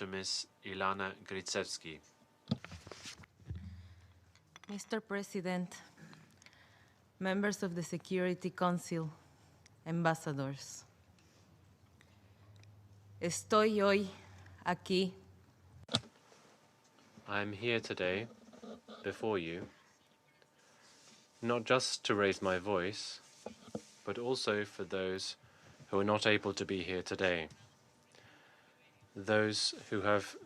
to Ms. Ilana Gritzewsky. Mr. President, members of the Security Council, ambassadors. Estoy hoy aquí. I am here today, before you, not just to raise my voice, but also for those who are not able to be here today. Those who have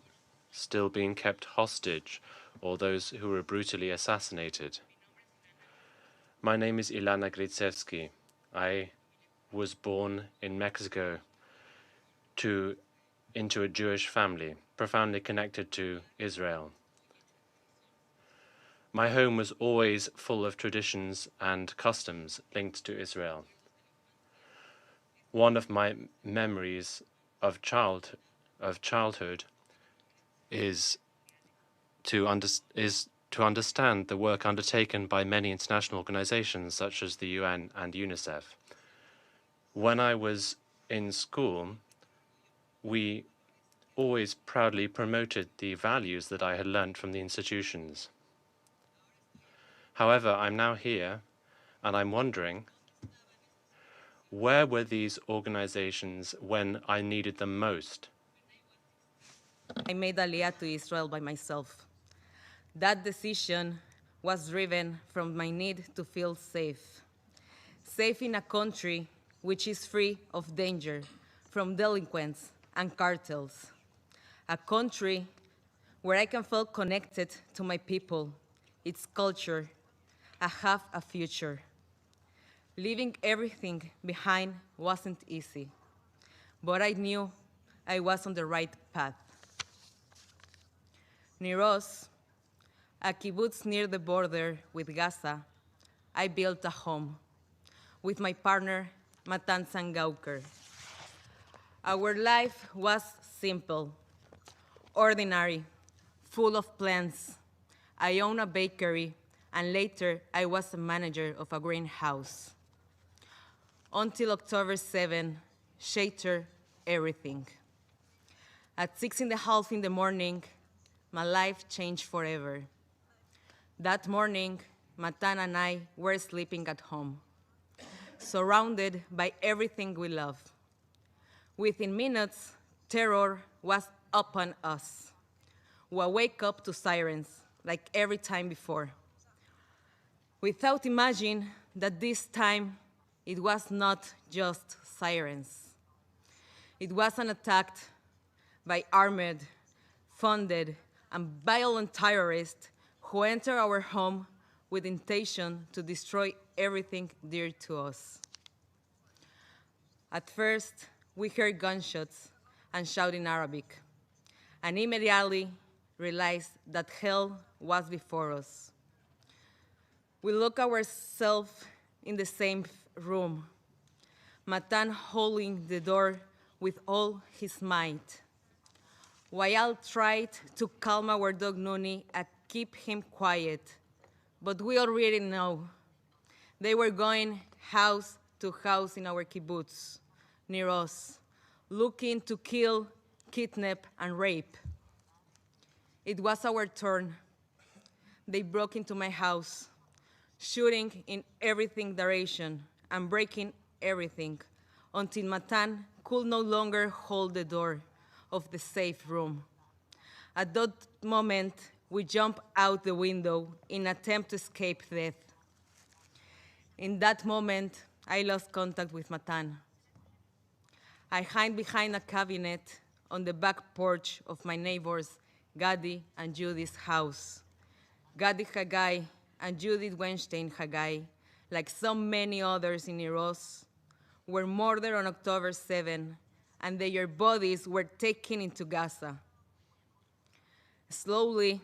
still been kept hostage, or those who were brutally assassinated. My name is Ilana Gritzewsky. I was born in Mexico into a Jewish family, profoundly connected to Israel. My home was always full of traditions and customs linked to Israel. One of my memories of childhood is to understand the work undertaken by many international organizations such as the UN and UNICEF. When I was in school, we always proudly promoted the values that I had learned from the institutions. However, I'm now here, and I'm wondering, where were these organizations when I needed them most? I made Aliyah to Israel by myself. That decision was driven from my need to feel safe. Safe in a country which is free of danger from delinquents and cartels. A country where I can feel connected to my people, its culture, and have a future. Leaving everything behind wasn't easy, but I knew I was on the right path. Near us, a kibbutz near the border with Gaza, I built a home with my partner, Matan Sangauker. Our life was simple, ordinary, full of plans. I owned a bakery, and later I was a manager of a greenhouse. Until October 7, shattered everything. At 6:30 in the morning, my life changed forever. That morning, Matan and I were sleeping at home, surrounded by everything we love. Within minutes, terror was upon us. We wake up to sirens, like every time before. Without imagining that this time, it was not just sirens. It was an attack by armed, funded, and violent terrorists who entered our home with intention to destroy everything dear to us. At first, we heard gunshots and shouting in Arabic, and immediately realized that hell was before us. We looked ourselves in the same room, Matan holding the door with all his might. Wael tried to calm our dog Nuni and keep him quiet, but we already know. They were going house to house in our kibbutz, near us, looking to kill, kidnap, and rape. It was our turn. They broke into my house, shooting in everything direction and breaking everything until Matan could no longer hold the door of the safe room. At that moment, we jumped out the window in an attempt to escape death. In that moment, I lost contact with Matan. I hid behind a cabinet on the back porch of my neighbors, Gadi and Judy's house. Gadi Haggai and Judith Weinstein Haggai, like so many others in Iros, were murdered on October 7, and their bodies were taken into Gaza. Slowly,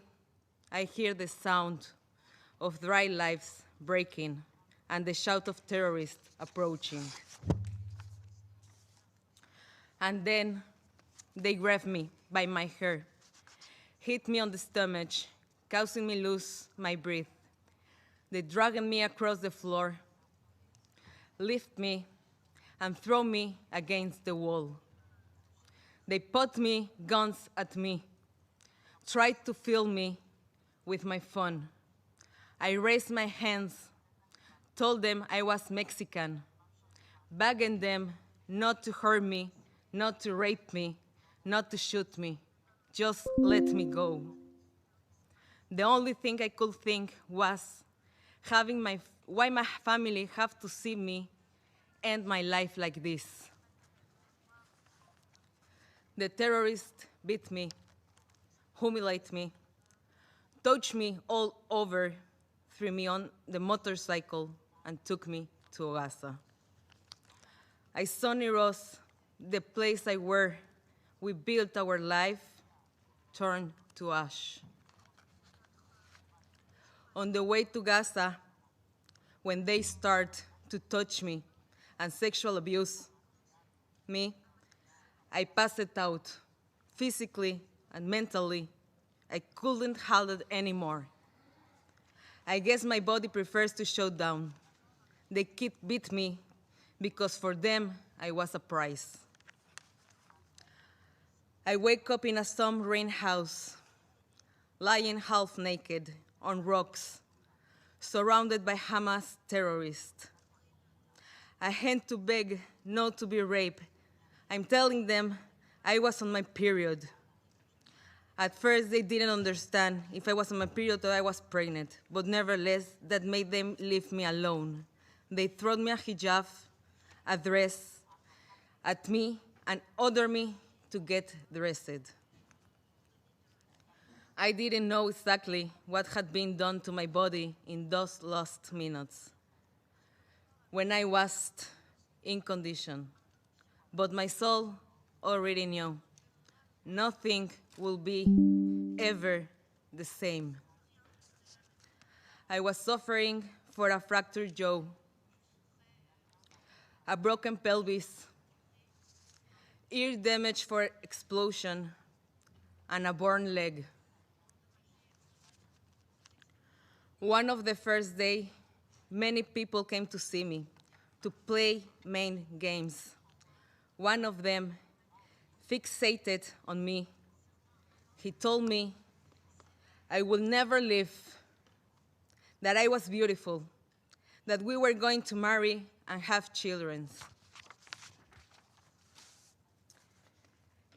I hear the sound of dry lives breaking and the shout of terrorists approaching. And then they grabbed me by my hair, hit me on the stomach, causing me lose my breath. They dragged me across the floor, lift me, and throw me against the wall. They put me guns at me, tried to fill me with my fun. I raised my hands, told them I was Mexican, begging them not to hurt me, not to rape me, not to shoot me. Just let me go. The only thing I could think was why my family have to see me end my life like this. The terrorists beat me, humiliate me, touched me all over, threw me on the motorcycle, and took me to Gaza. I saw near us the place where we built our life turned to ash. On the way to Gaza, when they start to touch me and sexual abuse me, I passed out physically and mentally. I couldn't handle it anymore. I guess my body prefers to shut down. They beat me because for them I was a prize. I wake up in a storm rain house, lying half naked on rocks, surrounded by Hamas terrorists. I had to beg not to be raped. I'm telling them I was on my period. At first, they didn't understand if I was on my period or I was pregnant, but nevertheless, that made them leave me alone. They threw me a hijab, a dress, at me, and ordered me to get dressed. I didn't know exactly what had been done to my body in those last minutes when I was in condition. But my soul already knew nothing will be ever the same. I was suffering for a fractured jaw, a broken pelvis, ear damage for explosion, and a burn leg. One of the first day, many people came to see me, to play main games. One of them fixated on me. He told me I will never leave, that I was beautiful, that we were going to marry and have children.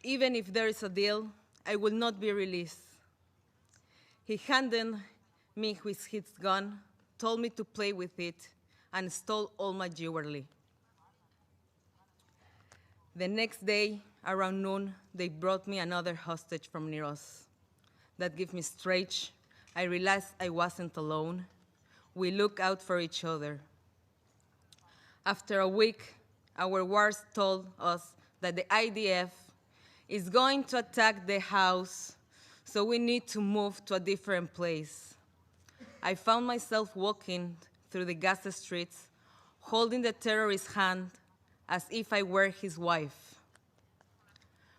Even if there is a deal, I will not be released. He handed me with his gun, told me to play with it, and stole all my jewelry. The next day, around noon, they brought me another hostage from near us. That gave me strength. I realized I wasn't alone. We looked out for each other. After a week, our wars told us that the IDF is going to attack the house, so we need to move to a different place. I found myself walking through the Gaza streets, holding the terrorist's hand as if I were his wife.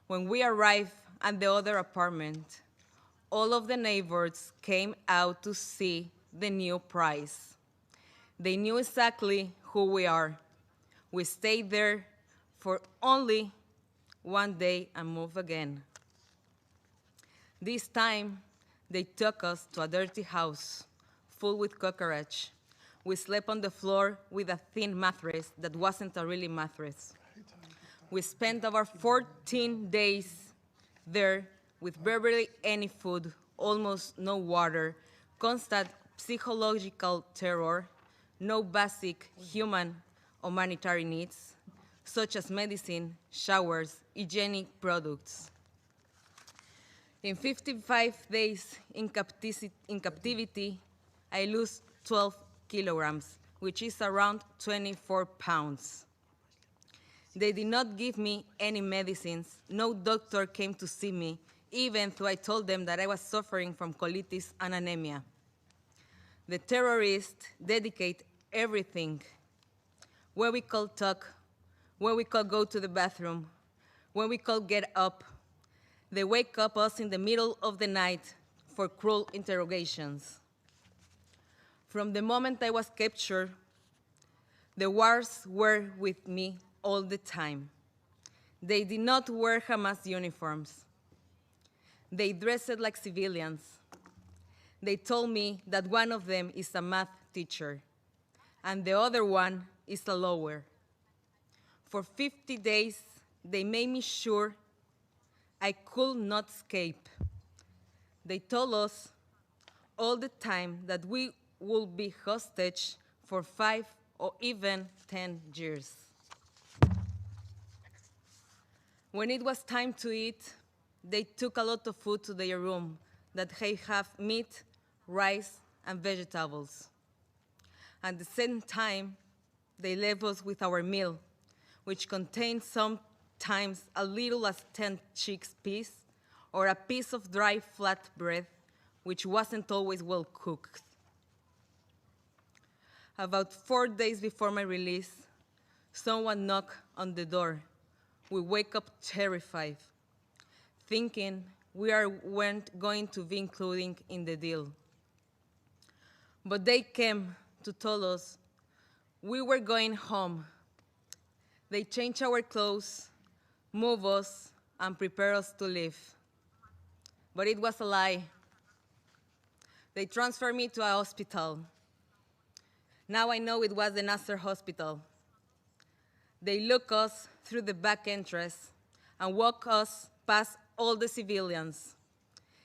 When we arrived at the other apartment, all of the neighbors came out to see the new prize. They knew exactly who we are. We stayed there for only one day and moved again. This time, they took us to a dirty house full with cockroaches. We slept on the floor with a thin mattress that wasn't a really mattress. We spent over 14 days there with barely any food, almost no water, constant psychological terror, no basic human humanitarian needs, such as medicine, showers, hygienic products. In 55 days in captivity, I lost 12 kilograms, which is around 24 pounds. They did not give me any medicines. No doctor came to see me, even though I told them that I was suffering from colitis and anemia. The terrorists dedicate everything, where we could talk, where we could go to the bathroom, where we could get up. They wake up us in the middle of the night for cruel interrogations. From the moment I was captured, the wars were with me all the time. They did not wear Hamas uniforms. They dressed like civilians. They told me that one of them is a math teacher and the other one is a lawyer. For 50 days, they made me sure I could not escape. They told us all the time that we would be hostage for 5 or even 10 years. When it was time to eat, they took a lot of food to their room that they have meat, rice, and vegetables. At the same time, they left us with our meal, which contained sometimes as little as 10 chickpeas or a piece of dry flat bread, which wasn't always well cooked. About 4 days before my release, someone knocked on the door. We wake up terrified, thinking we weren't going to be included in the deal. But they came to tell us we were going home. They changed our clothes, moved us, and prepared us to leave. But it was a lie. They transferred me to a hospital. Now I know it was the Nasser hospital. They look us through the back entrance and walk us past all the civilians.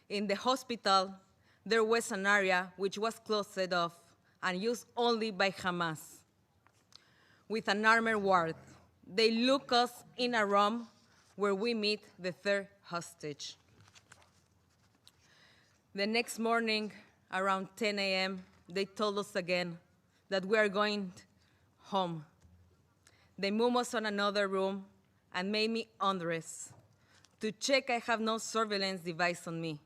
In the hospital, there was an area which was closed off and used only by Hamas. With an armored ward, they look us in a room where we meet the third hostage. The next morning, around 10 a.m., they told us again that we are going home. They moved us on another room and made me undress to check I have no surveillance device on me.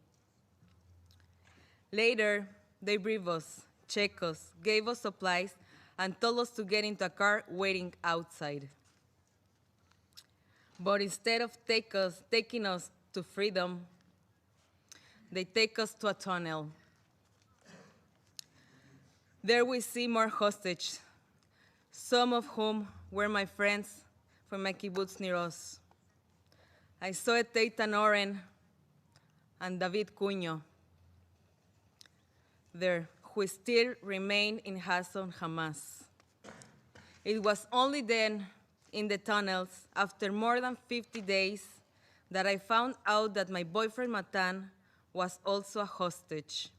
Later, they briefed us, checked us, gave us supplies, and told us to get into a car waiting outside. But instead of taking us to freedom, they take us to a tunnel. There we see more hostages, some of whom were my friends from my kibbutz near us. I saw Eitan Oren and David Cuño there, who still remain in hands of Hamas. It was only then, in the tunnels, after more than 50 days, that I found out that my boyfriend Matan was also a hostage,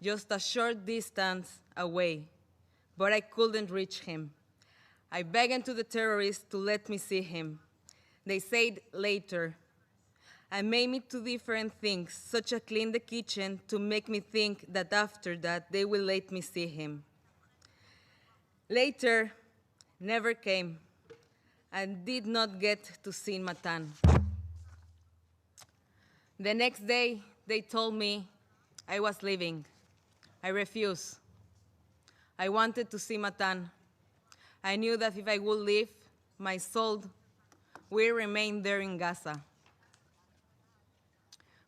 just a short distance away, but I couldn't reach him. I begged to the terrorists to let me see him. They said later. I made me do different things, such as clean the kitchen to make me think that after that they will let me see him. Later, never came, and did not get to see Matan. The next day, they told me I was leaving. I refused. I wanted to see Matan. I knew that if I would leave, my soul will remain there in Gaza.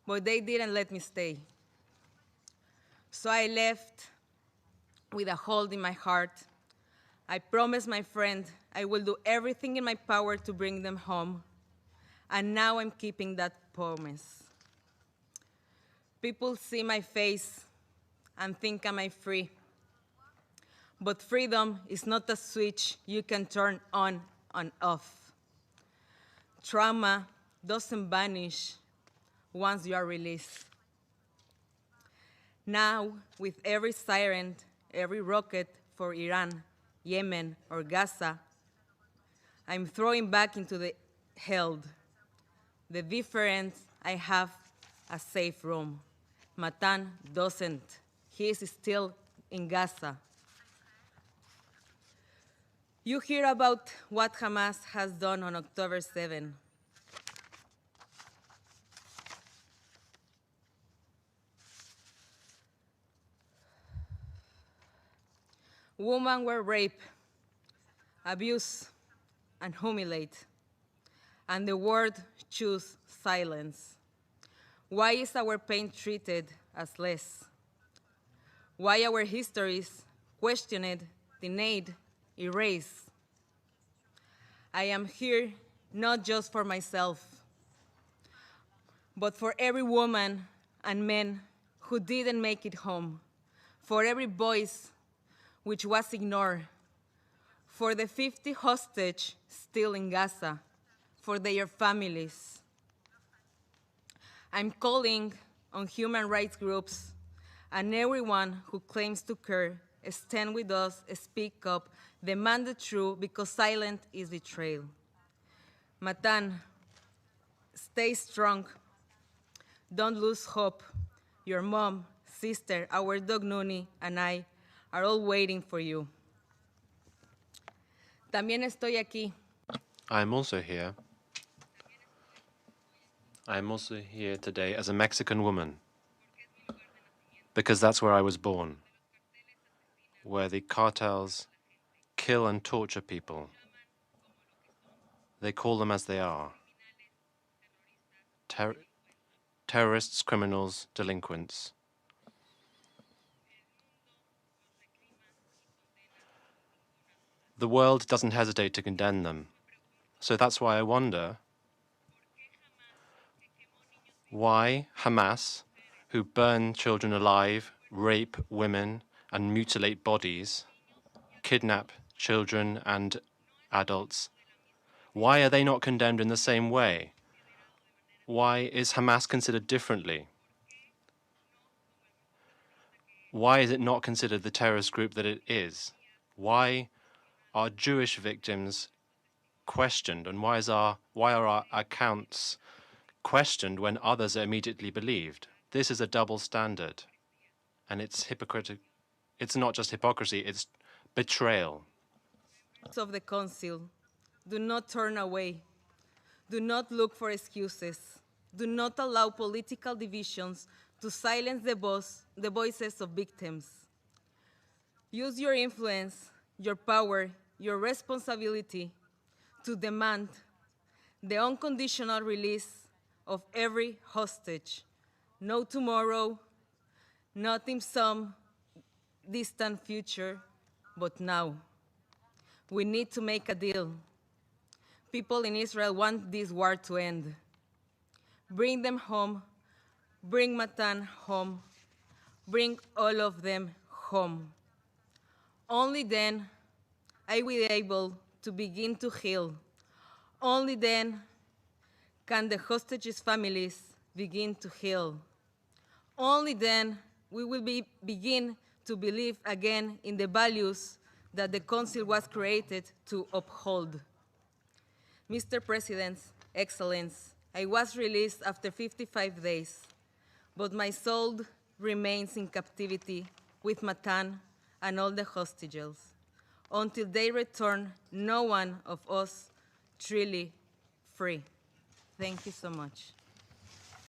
But they didn't let me stay. So I left with a hole in my heart. I promised my friend I will do everything in my power to bring them home. And now I'm keeping that promise. People see my face and think I'm free. But freedom is not a switch you can turn on and off. Trauma doesn't vanish once you are released. Now, with every siren, every rocket for Iran, Yemen, or Gaza, I'm throwing back into the held. The difference, I have a safe room. Matan doesn't. He is still in Gaza. You hear about what Hamas has done on October 7. Women were raped, abused, and humiliated, and the world chose silence. Why is our pain treated as less? Why our histories questioned, denied, erased? I am here not just for myself, but for every woman and man who didn't make it home, for every voice which was ignored, for the 50 hostages still in Gaza, for their families. I'm calling on human rights groups and everyone who claims to care, stand with us, speak up, demand the truth, because silence is betrayal. Matan, stay strong. Don't lose hope. Your mom, sister, our dog Nuni, and I are all waiting for you. También estoy aquí I'm also here. I'm also here today as a Mexican woman, because that's where I was born, where the cartels kill and torture people. They call them as they are. Terrorists, criminals, delinquents. The world doesn't hesitate to condemn them. So that's why I wonder why Hamas, who burn children alive, rape women, and mutilate bodies, kidnap children and adults, why are they not condemned in the same way? Why is Hamas considered differently? Why is it not considered the terrorist group that it is? Why are Jewish victims questioned, and why are our accounts questioned when others are immediately believed? This is a double standard, and it's hypocritical. It's not just hypocrisy, it's betrayal. of the Council. Do not turn away. Do not look for excuses. Do not allow political divisions to silence the voices of victims. Use your influence, your power, your responsibility to demand the unconditional release of every hostage. No tomorrow, not in some distant future, but now. We need to make a deal. People in Israel want this war to end. Bring them home. Bring Matan home. Bring all of them home. Only then I will be able to begin to heal. Only then can the hostages' families begin to heal. Only then we will begin to believe again in the values that the Council was created to uphold. Mr. President, Excellence, I was released after 55 days, but my soul remains in captivity with Matan and all the hostages. Until they return, no one of us truly free. Thank you so much.